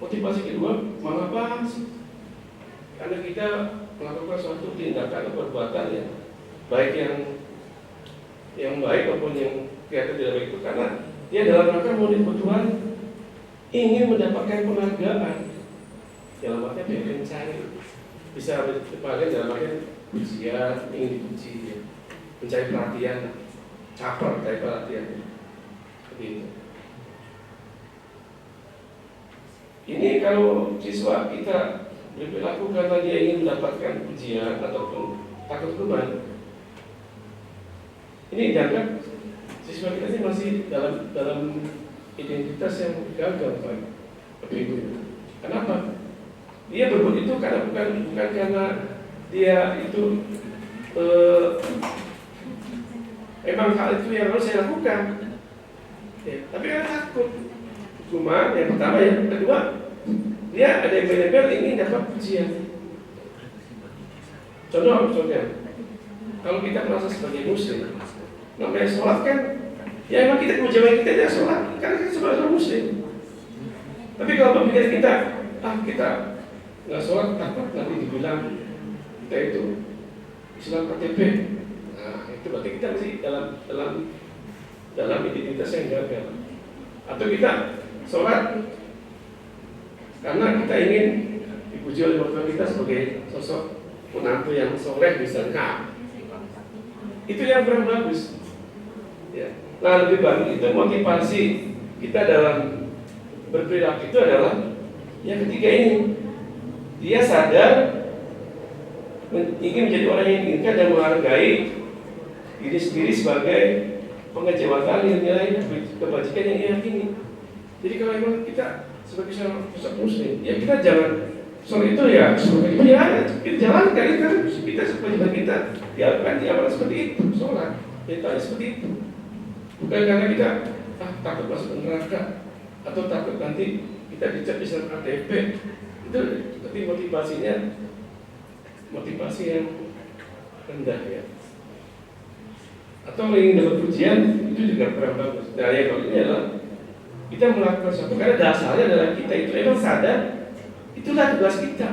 Motivasi kedua, mengapa sih? Karena kita melakukan suatu tindakan atau perbuatan yang baik yang baik maupun yang kelihatan tidak baik itu karena dia dalam rangka mau Tuhan ingin mendapatkan penghargaan dalam artian dia mencari bisa dipakai dalam artian pujian, ingin dipuji ya. Mencari perhatian, caper mencari perhatian seperti itu. Ini kalau siswa kita berperilaku karena dia ingin mendapatkan pujian ataupun takut hukuman, ini dianggap siswa kita ini masih dalam identitas yang gagal, Pak. Seperti itu. Kenapa? Dia berbuat itu karena bukan karena dia itu memang hal itu yang harus saya lakukan, ya, tapi karena takut hukuman yang pertama, yang kedua dia ada yang benar-benar ingin dapat pujian. Contohnya, kalau kita merasa sebagai muslim, namanya sholat kan, ya emang kita kewajiban kita dia sholat, karena kita sebagai muslim. Tapi kalau pemikiran kita, kita nggak sholat takut nanti dibilang kita itu Islam KTP. Nah, itu berarti kita masih dalam identitas yang gagal. Atau kita sholat karena kita ingin dipuji oleh orang kita sebagai sosok menantu yang soleh misalnya. Itu yang kurang bagus. Ya. Nah, lebih bagus itu motivasi kita dalam berperilaku itu adalah yang ketiga ini. Dia sadar ingin menjadi orang yang diinginkan dan menghargai diri sendiri sebagai pengejawatan nilai kebajikan yang ia yakini. Jadi kalau memang kita sebagai sosok muslim, ya kita jangan soal itu ya seperti itu ya kita jalankan itu kan kita sebagai kita dilakukan di awal seperti itu sholat kita seperti itu, bukan karena kita takut masuk neraka atau takut nanti kita dicap Islam KTP. Itu seperti motivasi yang rendah ya. Atau ingin dapat pujian itu juga kurang bagus. Nah ya kalau ini adalah kita melakukan sesuatu karena dasarnya adalah kita itu memang sadar itulah tugas kita.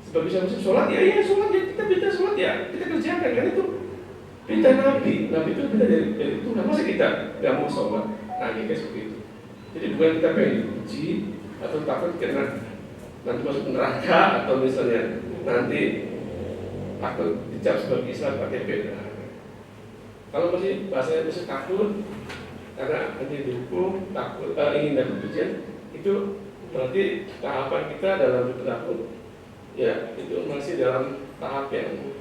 Sebagai muslim sholat ya sholat ya kita minta sholat ya kita kerjakan kan itu perintah Nabi itu perintah dari Tuhan. Masa kita nggak mau sholat? Nah kayak seperti itu. Jadi bukan kita pengen dipuji atau takut karena nanti masuk neraka atau misalnya nanti takut dicap sebagai Islam KTP. Kalau masih bahasanya masih takut karena nanti dihukum, takut ingin dapat pujian, itu berarti tahapan kita dalam berperilaku ya itu masih dalam tahap yang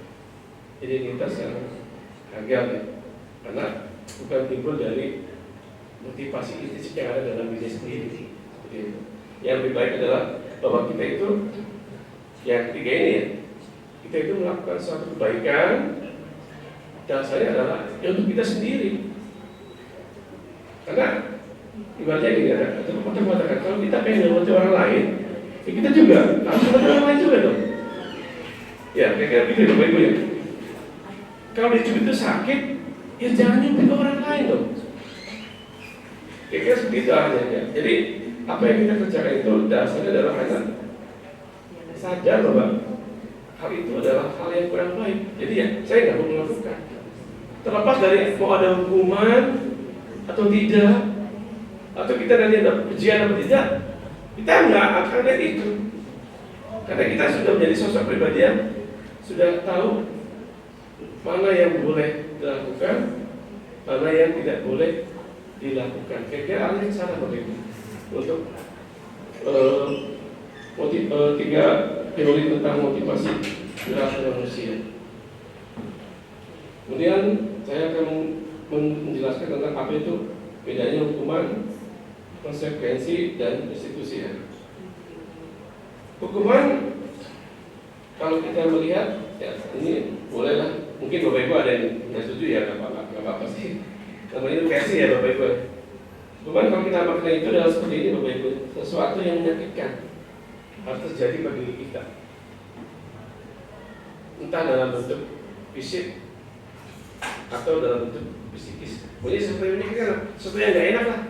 identitas yang gagal ya. Karena bukan timbul dari motivasi intrinsik yang ada dalam diri sendiri. Seperti itu. Yang lebih baik adalah bahwa kita itu yang ketiga ini ya, kita itu melakukan suatu kebaikan dasarnya adalah ya untuk kita sendiri. Karena ibaratnya gini ada pepatah mengatakan kalau kita pengen membantu orang lain, ya kita juga harus membantu orang lain juga dong. Ya kayak gitu Bapak-Ibu ya. Kalau dia itu sakit, ya jangan nyumpit orang lain dong. Kira-kira seperti itu aja ya. Jadi apa yang kita kerjakan itu dasarnya adalah karena sadar bahwa hal itu adalah hal yang kurang baik. Jadi ya saya nggak mau melakukan. Terlepas dari mau ada hukuman atau tidak, atau kita nanti ada pujian atau tidak, kita nggak akan lihat itu. Karena kita sudah menjadi sosok pribadi yang sudah tahu mana yang boleh dilakukan, mana yang tidak boleh dilakukan. Kira-kira alih sana begitu untuk tiga teori tentang motivasi perilaku manusia. Kemudian saya akan menjelaskan tentang apa itu bedanya hukuman, konsekuensi, dan restitusi. Hukuman, kalau kita melihat, ya ini bolehlah. Mungkin Bapak Ibu ada yang tidak setuju ya, nggak apa-apa sih. Namanya itu versi ya Bapak Ibu. Hukuman kalau kita maknai itu adalah seperti ini Bapak Ibu, sesuatu yang menyakitkan harus terjadi bagi diri kita, entah dalam bentuk fisik atau dalam bentuk psikis. Pokoknya seperti ini kan sesuatu yang nggak enak lah.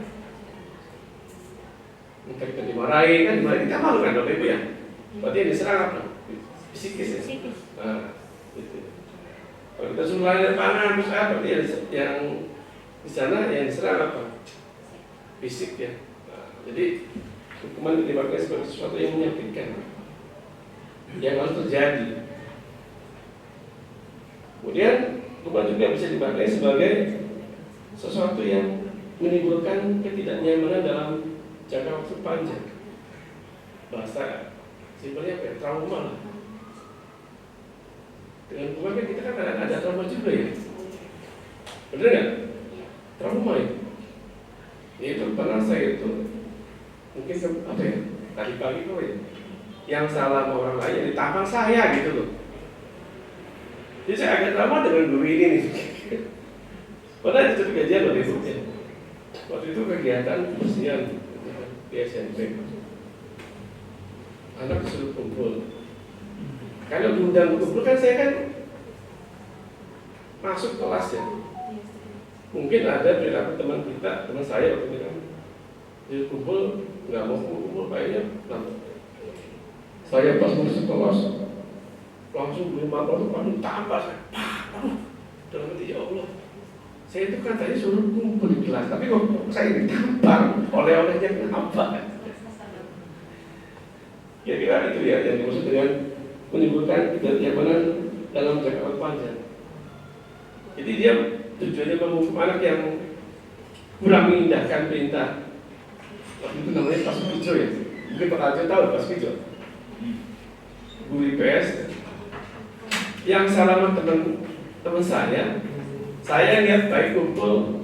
Entah kita dimarahi dimarahi kan, kita malu kan Bapak Ibu ya. Berarti yang diserang apa? Psikis ya. Nah, gitu. Kalau kita suruh lari dari panah, terus apa? Yang di sana yang diserang apa? Fisik ya. Nah, jadi hukuman dipakai sebagai sesuatu yang menyakitkan, yang harus terjadi. Kemudian hukuman juga bisa dipakai sebagai sesuatu yang menimbulkan ketidaknyamanan dalam jangka waktu panjang. Bahasa simpelnya kayak trauma lah. Dengan hukuman kan kita kan ada trauma juga ya. Bener nggak? Trauma ya. Itu pernah saya itu mungkin apa ya? Tadi pagi kok ya. Yang salah sama orang lain ditampar saya gitu loh. Jadi saya agak trauma dengan guru ini nih. Padahal itu kejadian loh itu. Waktu itu kegiatan persian di SMP. Anak disuruh kumpul. Kalau diundang kumpul kan saya kan masuk kelas ya. Mungkin ada perilaku teman kita, teman saya waktu itu kan dia kumpul nggak mau kumpul kayaknya. Saya pas masuk kelas langsung beli makan langsung tambah saya. Dalam hati ya Allah. Saya itu kan tadi suruh kumpul di kelas, tapi kok saya ditampar oleh-olehnya kenapa? Kira-kira itu ya yang dimaksud dengan menimbulkan ketidaknyamanan dalam jangka waktu panjang. Jadi dia tujuannya menghukum anak yang kurang mengindahkan perintah. Waktu itu namanya Pas Pijo ya. Mungkin Pak Aljo tahu Pas Pijo. Guru IPS yang salah teman saya lihat baik kumpul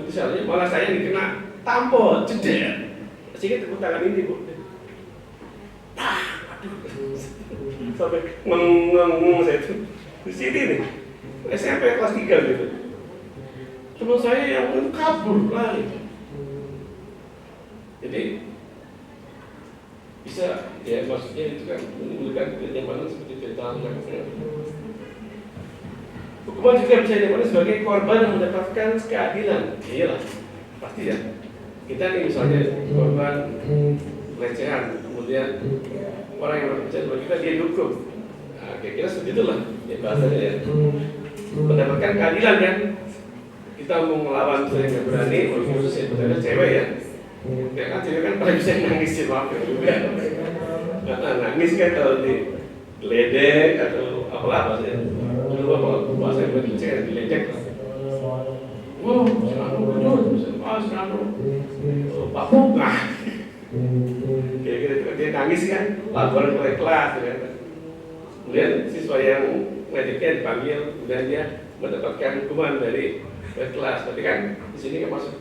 misalnya malah saya dikena tampol jeder. Sehingga tepuk tangan ini Bu. Sampai ngomong saya itu di sini nih SMP kelas 3 gitu. Teman saya yang kabur lari. Jadi bisa ya maksudnya itu kan menimbulkan ketidaknyamanan seperti cerita hukuman juga bisa dilakukan sebagai korban yang mendapatkan keadilan. Iyalah, pasti ya. Kita nih misalnya korban pelecehan, kemudian orang yang berbicara sama kita dia dukung. Nah, kira-kira seperti itulah ya bahasanya ya. Mendapatkan keadilan kan. Kita mau melawan misalnya nggak berani, khususnya misalnya cewek ya. Ya kan cewek kan paling bisa nangis sih waktu juga. Karena nangis kan kalau diledek atau apalah ya. Dulu bahasa yang berbicara diledek. Wow, selalu betul, selalu Pak Bunga. Kira-kira itu dia nangis kan, laporan oleh kelas kan. Kemudian siswa yang ledeknya dipanggil, kemudian dia mendapatkan hukuman dari kelas. Tapi kan di sini kan masuk,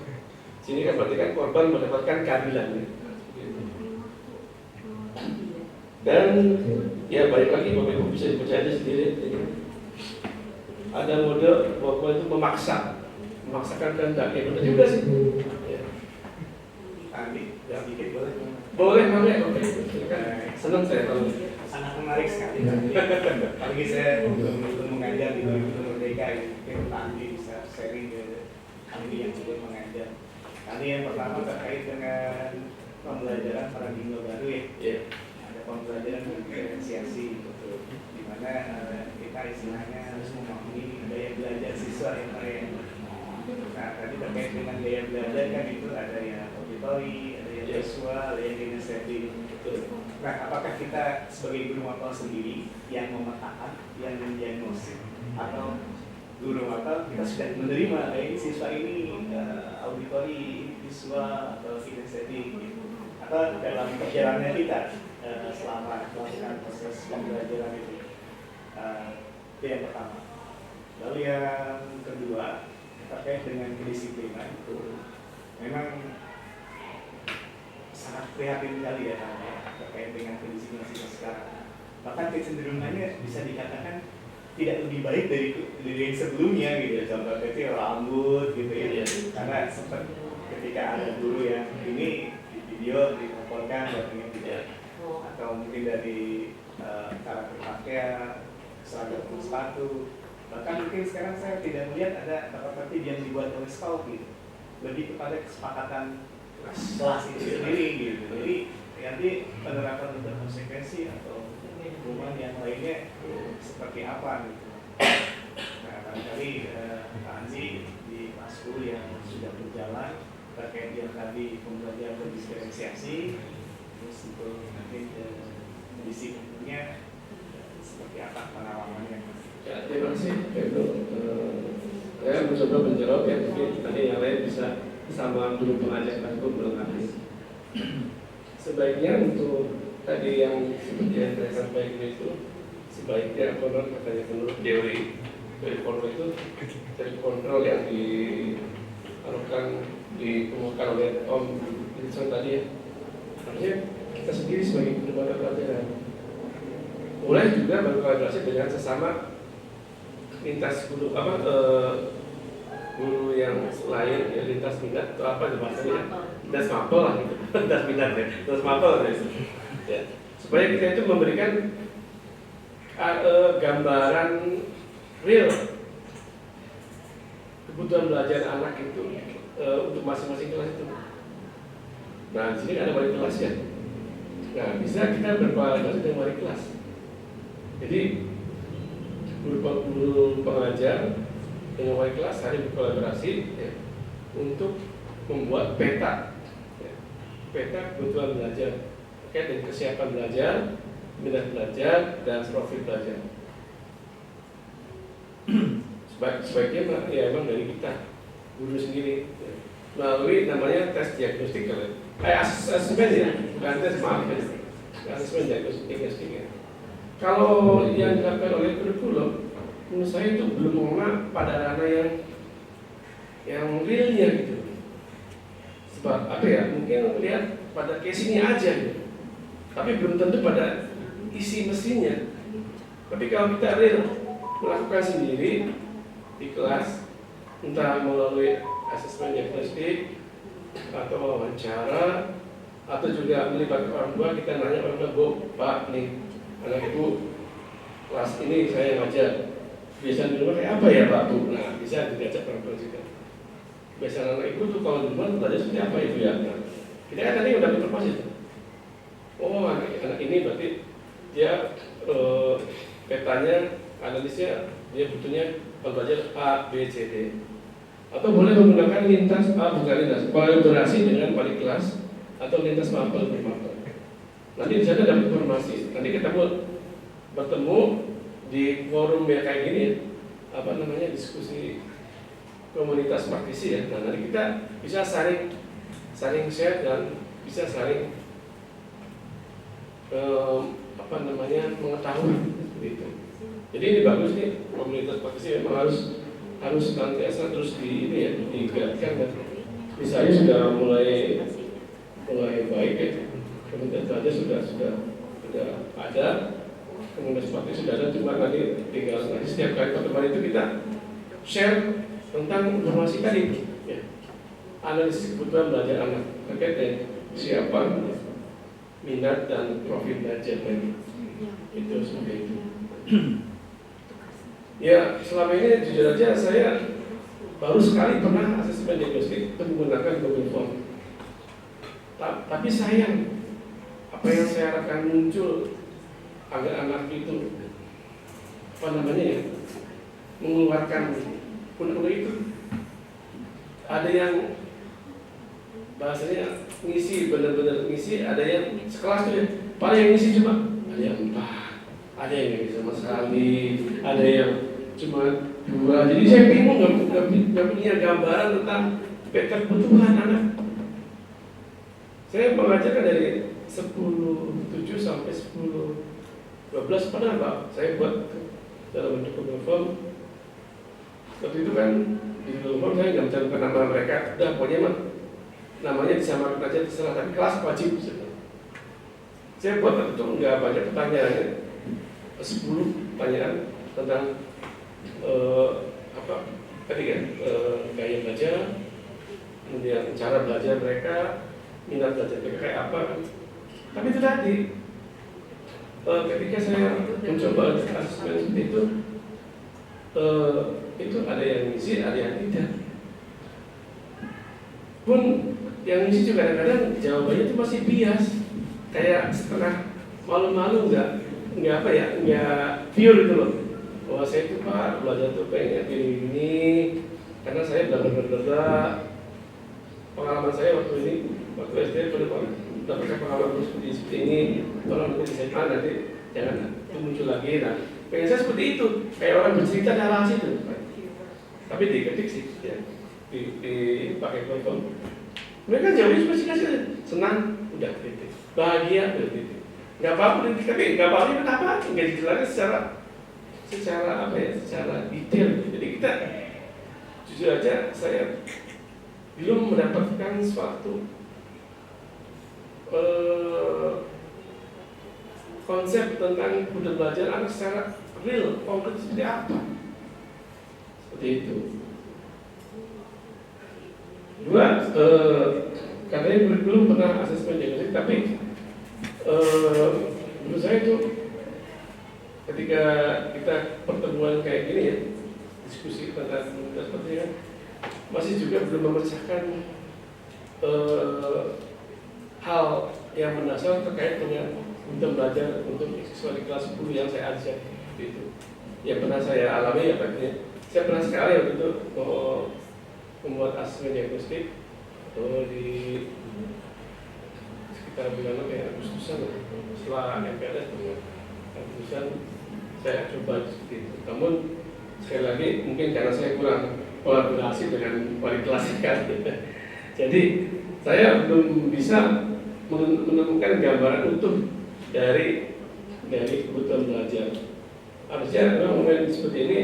sini kan berarti kan korban mendapatkan keadilan. Dan ya balik lagi Bapak Ibu bisa dipercaya sendiri. Ada mode bahwa itu memaksakan kehendaknya, benar juga sih. Ya. Andi, ya dikit boleh? Boleh. Senang saya tahu. Sangat menarik sekali. Apalagi saya belum mengajar di 2000 Merdeka, mungkin Pak Andi bisa sharing ke Andi yang belum mengajar. Andi yang pertama terkait dengan pembelajaran paradigma baru ya. Yeah. Ada pembelajaran diferensiasi, di mana kita istilahnya harus memahami daya belajar siswa yang lain. Nah, tadi terkait dengan daya belajar kan itu ada yang auditori, ada yang visual, ada yang kinestetik. Nah, apakah kita sebagai guru mapel sendiri yang memetakan, yang mendiagnosis, atau guru mapel kita sudah menerima ini siswa ini auditori, visual, atau kinestetik, atau dalam perjalanan kita selama melakukan proses pembelajaran itu. Itu yang pertama. Lalu yang kedua terkait dengan kedisiplinan itu memang sangat prihatin sekali ya terkait dengan kedisiplinan siswa sekarang. Bahkan kecenderungannya bisa dikatakan tidak lebih baik dari yang sebelumnya gitu. Contohnya itu rambut gitu ya. Karena sempat ketika ada guru yang ini di video dilaporkan bahwa tidak, atau mungkin dari cara berpakaian, seragam sepatu, bahkan mungkin sekarang saya tidak melihat ada tata tertib yang dibuat oleh SKAU gitu. lebih kepada kesepakatan kelas itu sendiri gitu. Jadi nanti penerapan untuk konsekuensi atau hukuman yang lainnya seperti apa gitu. Nah, barangkali Pak Andi di kelas 10 yang sudah berjalan terkait yang tadi pembelajaran berdiferensiasi, terus untuk nanti disiplinnya seperti apa pengalamannya? Ya, terima kasih. Saya mencoba menjawab ya, tapi nanti yang lain bisa sama guru pengajar aku melengkapi. Sebaiknya untuk tadi yang seperti yang saya sampaikan itu, sebaiknya menurut katanya menurut teori kontrol itu dari kontrol yang dilakukan ditemukan oleh Om Wilson tadi ya. Artinya kita sendiri sebagai guru mata pelajaran boleh juga berkolaborasi dengan sesama lintas guru guru yang lain ya, lintas minat atau apa bahasanya, lintas mapel lah gitu. Lintas minat ya, lintas mapel ya. Supaya kita itu memberikan gambaran real kebutuhan belajar anak itu untuk masing-masing kelas itu. Nah, di sini ada wali kelas ya. Nah, bisa kita berkolaborasi dengan wali kelas. Jadi guru pengajar dengan wali kelas hari berkolaborasi ya, untuk membuat peta ya, peta kebutuhan belajar terkait dengan kesiapan belajar, minat belajar, dan profil belajar. Sebaiknya ya emang dari kita guru sendiri ya, melalui namanya tes diagnostik asesmen ya, bukan tes maaf ya, asesmen diagnostik ya. Kalau yang dilakukan oleh kurikulum, menurut saya itu belum mengena pada ranah yang realnya gitu. Sebab apa ya? Mungkin lihat pada case-nya aja gitu. Tapi belum tentu pada isi mesinnya. Tapi kalau kita real melakukan sendiri di kelas, entah melalui asesmen diagnostik atau wawancara atau juga melibatkan orang tua, kita nanya orang tua, Bu, Pak, nih anak ibu kelas ini saya ngajar, biasanya di rumah kayak apa ya Pak Bu? Nah, bisa diajak orang tua juga. Biasanya anak ibu tuh kalau di rumah belajar seperti apa itu ya? Nah, kita kan tadi udah informasi tuh. Oh, anak ini berarti dia petanya, analisnya dia butuhnya belajar A, B, C, D. Atau boleh menggunakan lintas kolaborasi dengan wali kelas atau lintas mapel bermapel. Nanti di sana dapat informasi. Nanti kita bertemu di forum ya kayak gini, apa namanya, diskusi komunitas praktisi ya. Nah, nanti kita bisa saling share dan bisa saling mengetahui gitu. Jadi ini bagus nih, komunitas praktisi memang harus senantiasa terus digerakkan dan misalnya sudah mulai baik ya. Komunitas saja sudah ada, komunitas praktisi sudah ada, cuma nanti tinggal nanti setiap kali pertemuan itu kita share tentang informasi tadi ya. Analisis kebutuhan belajar anak terkait dengan siapa, minat dan profil belajar tadi. Itu seperti itu. Ya, selama ini jujur aja saya baru sekali pernah asesmen diagnostik menggunakan Google Form. Tapi sayang, apa yang saya harapkan muncul agar anak itu mengeluarkan undang-undang itu. Ada yang bahasanya ngisi, benar-benar ngisi, ada yang sekelas tuh ya, paling yang ngisi cuma ada yang 4, ada yang ngisi sama sekali, ada yang cuma 2. Jadi saya bingung, nggak punya gambaran tentang peta kebutuhan anak. Saya mengajarkan dari 10.7 sampai 10.12 pernah Pak, saya buat dalam bentuk Google Form. Waktu itu kan di Google Form saya nggak mencantumkan nama mereka, udah pokoknya mah namanya disamakan aja terserah, tapi kelas wajib. Saya buat waktu itu nggak banyak pertanyaannya, 10 pertanyaan tentang gaya belajar, kemudian cara belajar mereka, minat belajar mereka kayak apa. Tapi itu tadi ketika saya mencoba asesmen seperti itu ada yang ngisi, ada yang tidak. pun yang ngisi juga kadang-kadang jawabannya itu masih bias, kayak setengah malu-malu, nggak apa ya, nggak pure gitu loh. Bahwa saya itu Pak belajar tuh pengen ini karena saya belajar pengalaman saya waktu SD dapatkan pengalaman seperti ini, tolong nanti di SMA nanti jangan itu muncul lagi. Nah, pengen saya seperti itu, kayak orang bercerita narasi itu, tapi diketik sih, ya, dipakai telepon. Mereka jawabnya pasti kasih senang, udah titik, bahagia, udah titik, nggak apa-apa, tapi nggak apa-apa kenapa? Nggak dijelaskan secara apa ya, secara detail. Jadi kita jujur aja, saya belum mendapatkan suatu konsep tentang budaya belajar anak secara real, konkret seperti apa. Seperti itu. Dua, katanya belum pernah asesmen diagnostik, tapi menurut saya itu ketika kita pertemuan kayak gini ya, diskusi tentang seperti ini, masih juga belum memecahkan hal yang mendasar terkait dengan untuk belajar untuk siswa di kelas 10 yang saya ajak itu. Yang pernah saya alami ya Pak, saya pernah sekali waktu itu membuat asesmen diagnostik di sekitar bulan Agustusan, setelah MPLS Agustusan saya coba seperti itu. Namun sekali lagi mungkin karena saya kurang kolaborasi dengan wali kelas kan, jadi saya belum bisa menemukan gambaran utuh dari kebutuhan belajar. Harusnya memang momen seperti ini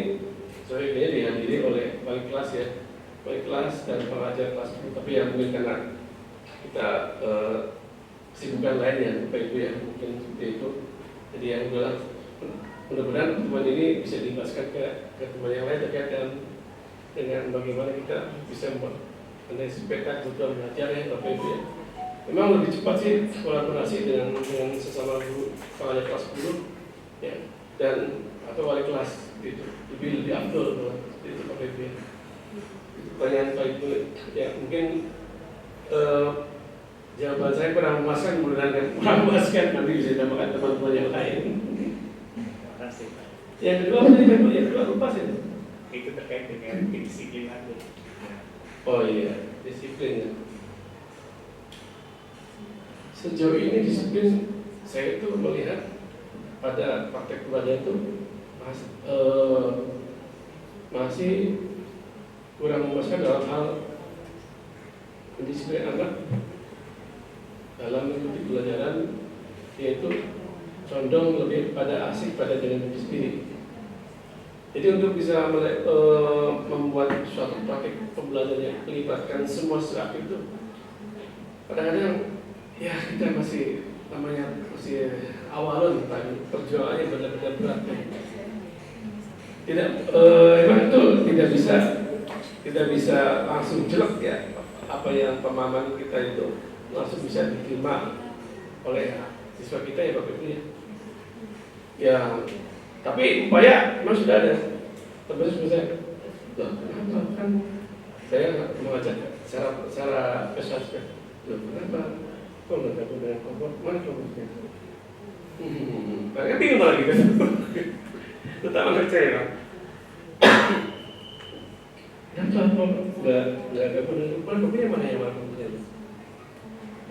sebenarnya dihadiri oleh wali kelas ya, wali kelas dan pengajar kelas 10, tapi yang mungkin karena kita kesibukan lain ya, Bapak Ibu ya, mungkin seperti itu. Jadi yang mudah-mudahan pertemuan ini bisa dibahaskan ke teman yang lain terkait dengan bagaimana kita bisa mendeteksi peta kebutuhan belajar ya Bapak Ibu ya. Memang lebih cepat sih kolaborasi dengan sesama guru pengajar kelas 10 ya, dan atau wali kelas itu lebih afdol itu Bapak Ibu ya. Pertanyaan Pak Ibu ya, mungkin jawaban saya kurang memuaskan, kurang memuaskan, nanti bisa ditambahkan teman-teman yang lain. Terima kasih Pak. Yang kedua apa tadi Pak Ibu? Yang kedua lupa sih. Itu terkait dengan kedisiplinan. Oh iya, disiplin ya. Sejauh ini disiplin saya itu melihat pada praktek belajar itu masih kurang memuaskan dalam hal mendisiplin anak dalam mengikuti pelajaran, yaitu condong lebih pada asik pada dengan diri sendiri. Jadi untuk bisa membuat suatu praktek pembelajaran yang melibatkan semua siswa itu, kadang-kadang ya kita masih awalan, perjuangannya benar-benar berat. Memang itu tidak bisa langsung jelek ya, apa yang pemahaman kita itu langsung bisa diterima oleh siswa kita ya Bapak Ibu ya. Ya, tapi upaya memang sudah ada. Terus saya, kenapa kan saya mengajak secara persuasif, kenapa? Kok nggak gabung dengan kelompok? Mana kelompoknya? Mereka bingung lagi kan? Terutama anak saya kan? Kenapa nggak gabung dengan kelompoknya? Mana yang kelompoknya?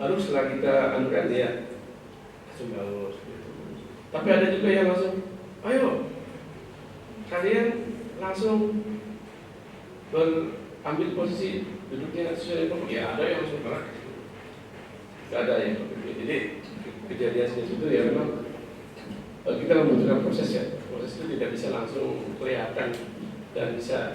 Lalu setelah kita anukan dia langsung bagus gitu. Tapi ada juga yang langsung, ayo kalian langsung berambil posisi duduknya sesuai kelompok. Ya ada yang langsung berat. Ada ya, jadi kejadian seperti itu ya memang kita membutuhkan proses ya. Proses itu tidak bisa langsung kelihatan dan bisa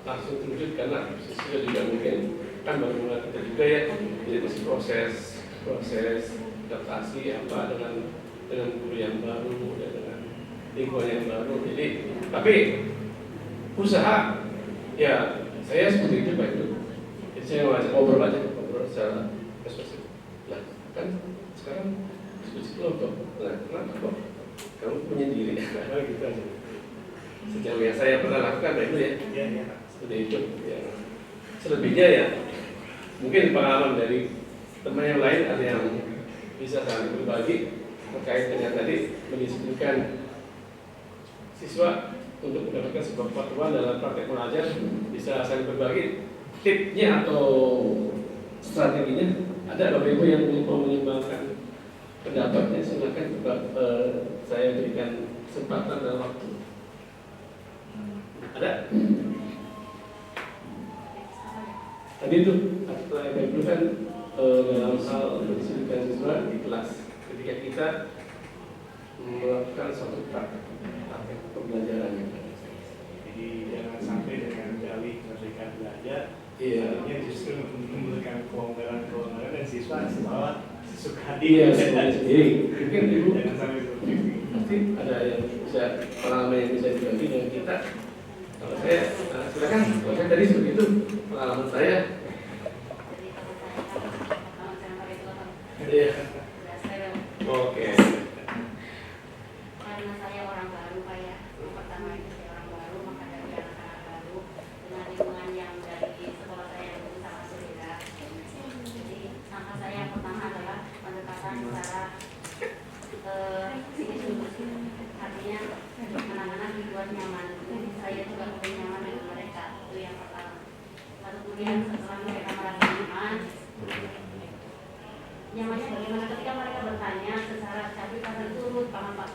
langsung terwujud karena itu juga mungkin kan baru mulai kita juga ya. Jadi masih proses adaptasi apa dengan guru yang baru ya, dengan lingkungan yang baru. Jadi tapi usaha ya saya seperti itu Pak itu. Jadi saya ngobrol secara persuasif. Lah, kan sekarang diskusi kelompok. Nah, kenapa kok kamu menyendiri? Gitu aja. Sejauh yang saya pernah lakukan itu ya. Seperti itu. Ya. Selebihnya ya Mungkin pengalaman dari teman yang lain ada yang bisa saling berbagi terkait dengan tadi mendisiplinkan siswa untuk mendapatkan sebuah kepatuhan dalam praktek mengajar, bisa saling berbagi tipnya atau strateginya. Ada Bapak Ibu yang mau menyumbangkan pendapatnya, silakan. Saya berikan kesempatan dalam waktu. Ada? Tadi itu Bapak Ibu kan dalam hal mendisiplinkan siswa di kelas ketika kita melakukan suatu praktek pembelajaran. Jadi jangan sampai dengan dalih merdeka belajar, Iya. justru menimbulkan keonaran dan siswa seolah suka Iya, sendiri. Mungkin Ibu jangan sampai seperti itu. pasti ada yang bisa pengalaman yang bisa dibagi dengan kita. Kalau saya, silakan. Kalau saya tadi seperti itu pengalaman saya. Iya. Oke. Karena saya orang baru Pak ya, yang pertama itu saya orang baru, maka dari anak-anak baru dengan lingkungan yang dari sekolah saya yang dulu sangat berbeda. Jadi langkah saya yang pertama adalah pendekatan secara sini dulu, artinya anak-anak dibuat nyaman. Jadi saya juga lebih nyaman dengan mereka, itu yang pertama. Lalu kemudian setelah mereka merasa nyamannya bagaimana ketika mereka bertanya secara cabut karena itu urut Pak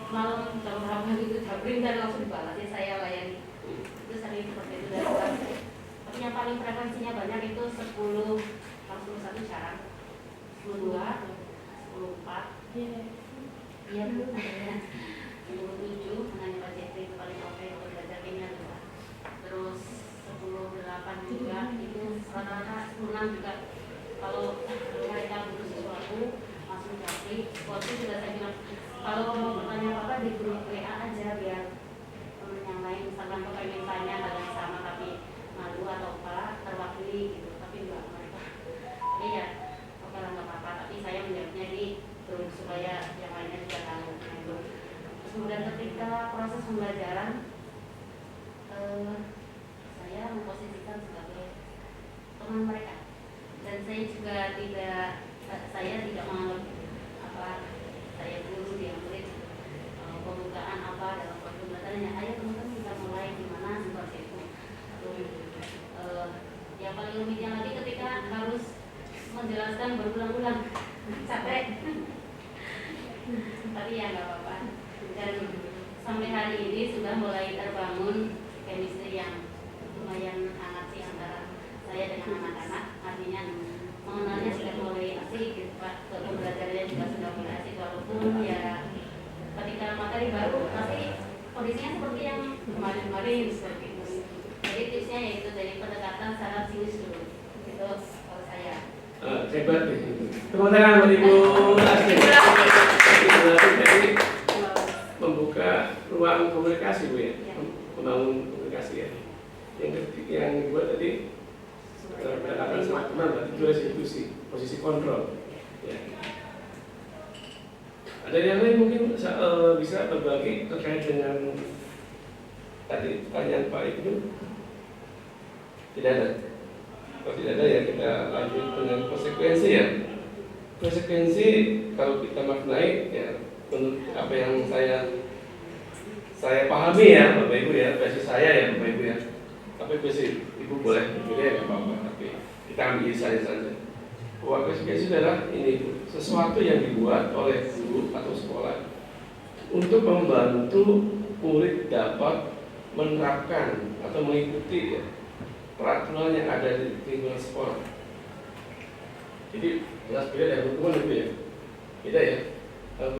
malam kalau berapa itu jabring dan langsung dibalas ya saya layani itu sering seperti itu dari kelas. Tapi yang paling frekuensinya banyak itu 10 langsung 1 jarang 10 2 10 4 iya Bu 10 7 menanya Pak Jeffrey itu paling oke untuk belajar kimia juga. Terus 10 8 juga itu rata-rata 10 6 juga. Kalau mereka butuh sesuatu langsung cari. Waktu juga saya bilang kalau mau bertanya apa di grup WA aja biar teman yang lain misalkan pengen tanya hal yang sama tapi malu atau apa terwakili gitu. Tapi enggak mereka. Jadi ya oke lah nggak apa-apa. Tapi saya menjawabnya di grup supaya yang lainnya juga tahu. Terus kemudian ketika proses pembelajaran saya memposisikan sebagai teman mereka. Dan saya juga tidak menganggap apa saya guru dia murid pembukaan apa dalam pembelajarannya. Ayo teman-teman kita mulai gimana seperti itu. Yang paling rumitnya lagi ketika harus menjelaskan berulang-ulang capek. Tapi ya nggak apa-apa. Dan sampai hari ini sudah mulai terbangun chemistry yang lumayan hangat sih antara saya dengan anak-anak, artinya mengenalnya sudah mulai asik gitu Pak, pembelajarannya juga sudah mulai asik walaupun ya ketika materi baru pasti kondisinya seperti yang kemarin-kemarin seperti itu. Jadi tipsnya yaitu dari pendekatan secara sinis dulu, itu kalau saya. Hebat nih. Tepuk tangan buat Ibu Asti. Jadi membuka ruang komunikasi Bu ya, membangun komunikasi ya. Yang kedua tadi pendekatan sama teman berarti itu restitusi, posisi kontrol. Ya. Ada yang lain mungkin bisa berbagi terkait dengan tadi pertanyaan Pak Ibnu? Tidak ada. Kalau tidak ada ya kita lanjut dengan konsekuensi ya. Konsekuensi kalau kita maknai ya menurut apa yang saya pahami ya Bapak Ibu ya, versi saya ya Bapak Ibu ya. Tapi versi Ibu boleh berbeda ya nggak apa-apa, tapi kita ambil saya saja. Bahwa konsekuensi adalah ini Bu, sesuatu yang dibuat oleh guru atau sekolah untuk membantu murid dapat menerapkan atau mengikuti ya, peraturan yang ada di lingkungan sekolah. Jadi jelas beda dari hukuman itu ya, beda ya.